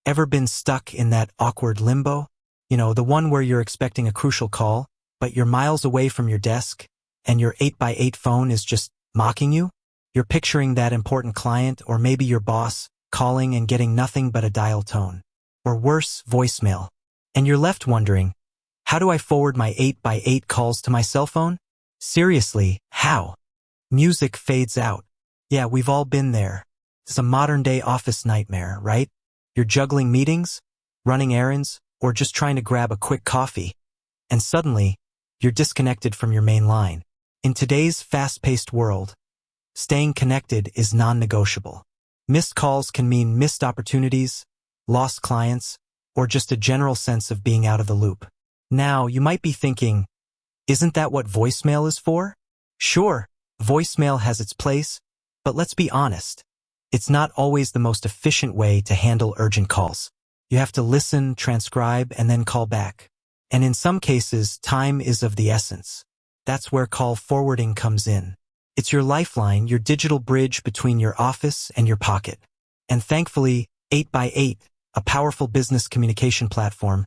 Ever been stuck in that awkward limbo? The one where you're expecting a crucial call, but you're miles away from your desk, and your 8x8 phone is just mocking you? You're picturing that important client, or maybe your boss, calling and getting nothing but a dial tone. Or worse, voicemail. And you're left wondering, how do I forward my 8x8 calls to my cell phone? Seriously, how? Music fades out. Yeah, we've all been there. It's a modern-day office nightmare, right? You're juggling meetings, running errands, or just trying to grab a quick coffee. And suddenly, you're disconnected from your main line. In today's fast-paced world, staying connected is non-negotiable. Missed calls can mean missed opportunities, lost clients, or just a general sense of being out of the loop. Now, you might be thinking, isn't that what voicemail is for? Sure, voicemail has its place, but let's be honest. It's not always the most efficient way to handle urgent calls. You have to listen, transcribe, and then call back. And in some cases, time is of the essence. That's where call forwarding comes in. It's your lifeline, your digital bridge between your office and your pocket. And thankfully, 8x8, a powerful business communication platform,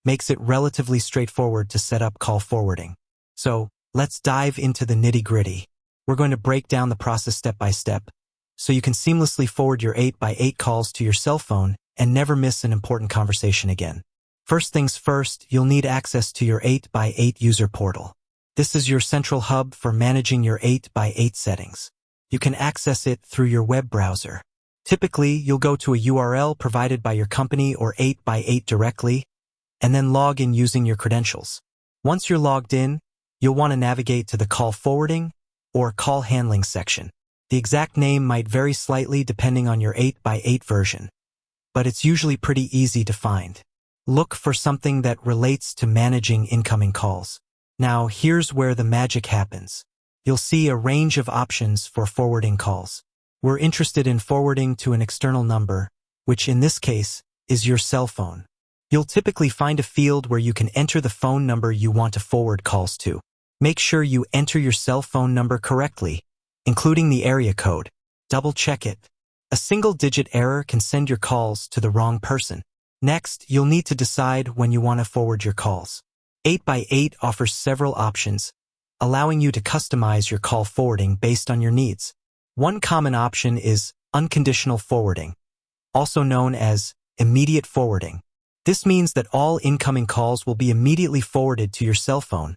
makes it relatively straightforward to set up call forwarding. So, let's dive into the nitty-gritty. We're going to break down the process step by step, so you can seamlessly forward your 8x8 calls to your cell phone and never miss an important conversation again. First things first, you'll need access to your 8x8 user portal. This is your central hub for managing your 8x8 settings. You can access it through your web browser. Typically, you'll go to a URL provided by your company or 8x8 directly, and then log in using your credentials. Once you're logged in, you'll want to navigate to the call forwarding or call handling section. The exact name might vary slightly depending on your 8x8 version, but it's usually pretty easy to find. Look for something that relates to managing incoming calls. Now, here's where the magic happens. You'll see a range of options for forwarding calls. We're interested in forwarding to an external number, which in this case is your cell phone. You'll typically find a field where you can enter the phone number you want to forward calls to. Make sure you enter your cell phone number correctly, including the area code. Double-check it. A single-digit error can send your calls to the wrong person. Next, you'll need to decide when you want to forward your calls. 8x8 offers several options, allowing you to customize your call forwarding based on your needs. One common option is unconditional forwarding, also known as immediate forwarding. This means that all incoming calls will be immediately forwarded to your cell phone,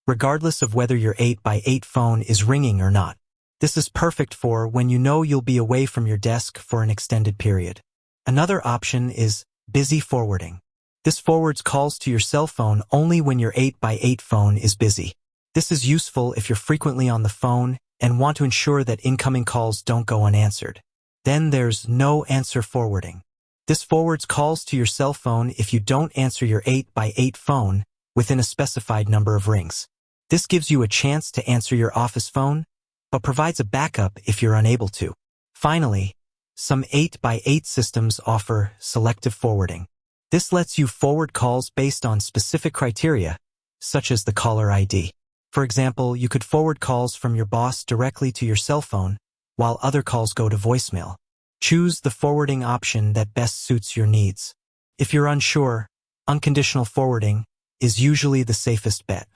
regardless of whether your 8x8 phone is ringing or not. This is perfect for when you know you'll be away from your desk for an extended period. Another option is busy forwarding. This forwards calls to your cell phone only when your 8x8 phone is busy. This is useful if you're frequently on the phone and want to ensure that incoming calls don't go unanswered. Then there's no answer forwarding. This forwards calls to your cell phone if you don't answer your 8x8 phone within a specified number of rings. This gives you a chance to answer your office phone, but provides a backup if you're unable to. Finally, some 8x8 systems offer selective forwarding. This lets you forward calls based on specific criteria, such as the caller ID. For example, you could forward calls from your boss directly to your cell phone, while other calls go to voicemail. Choose the forwarding option that best suits your needs. If you're unsure, unconditional forwarding is usually the safest bet.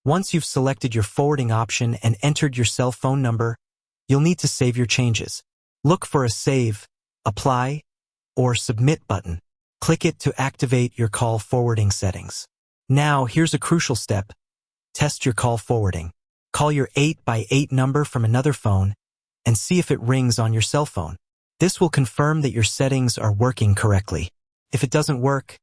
Once you've selected your forwarding option and entered your cell phone number, you'll need to save your changes. Look for a Save, Apply, or Submit button. Click it to activate your call forwarding settings. Now, here's a crucial step. Test your call forwarding. Call your 8x8 number from another phone and see if it rings on your cell phone. This will confirm that your settings are working correctly. If it doesn't work,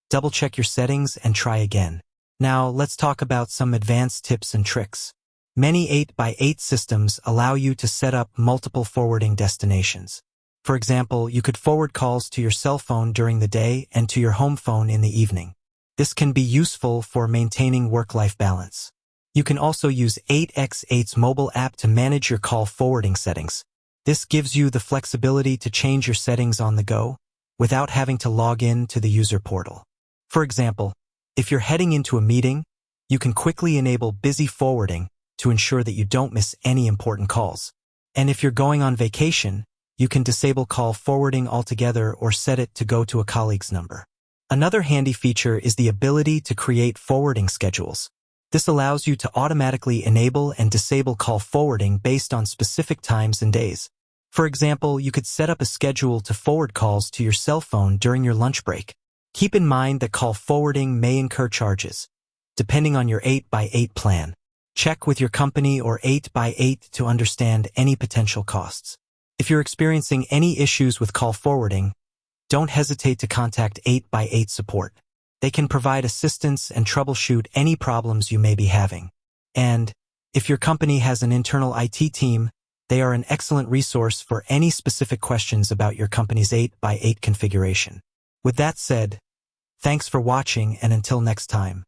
double-check your settings and try again. Now, let's talk about some advanced tips and tricks. Many 8x8 systems allow you to set up multiple forwarding destinations. For example, you could forward calls to your cell phone during the day and to your home phone in the evening. This can be useful for maintaining work-life balance. You can also use 8x8's mobile app to manage your call forwarding settings. This gives you the flexibility to change your settings on the go without having to log in to the user portal. For example, if you're heading into a meeting, you can quickly enable busy forwarding to ensure that you don't miss any important calls. And if you're going on vacation, you can disable call forwarding altogether or set it to go to a colleague's number. Another handy feature is the ability to create forwarding schedules. This allows you to automatically enable and disable call forwarding based on specific times and days. For example, you could set up a schedule to forward calls to your cell phone during your lunch break. Keep in mind that call forwarding may incur charges, depending on your 8x8 plan. Check with your company or 8x8 to understand any potential costs. If you're experiencing any issues with call forwarding, don't hesitate to contact 8x8 support. They can provide assistance and troubleshoot any problems you may be having. And if your company has an internal IT team, they are an excellent resource for any specific questions about your company's 8x8 configuration. With that said, thanks for watching, and until next time.